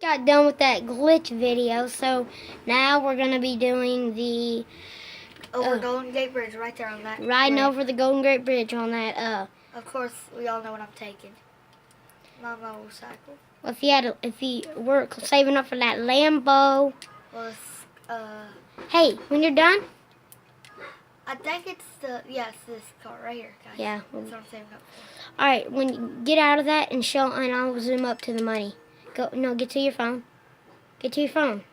Got done with that glitch video, so now we're gonna be doing the over Golden Gate Bridge, right there on that. riding over the Golden Gate Bridge on that. Of course, we all know what I'm taking. My motorcycle. Well, if you were saving up for that Lambo. Well, it's, Hey, when you're done. I think it's this car right here, guys. Yeah. That's what I'm saving up for. All right, when you get out of that and I'll zoom up to the money. Get to your phone. Get to your phone.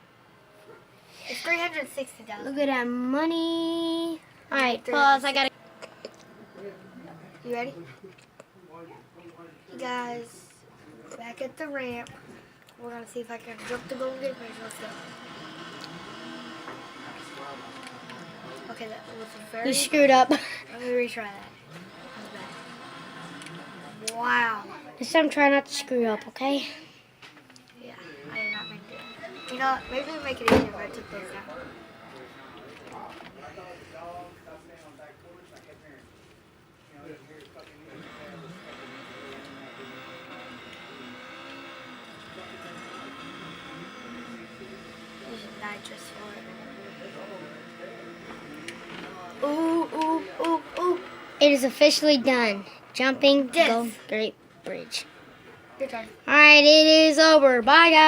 It's $360. Look at that money. All right, pause. I gotta. You ready? Hey guys, back at the ramp. We're gonna see if I can jump the Golden Gate Bridge. Let's go. Okay, that was very. You screwed up. Let me retry that. Wow. This time, try not to screw up, okay? Yeah, I did not make it. You know what? Maybe we'll make it easier if I took those out. Use nitrous for it. Ooh, ooh, ooh, ooh. It is officially done. Jumping Yes. Golden Gate Bridge. Your turn. All right, it is over. Bye, guys.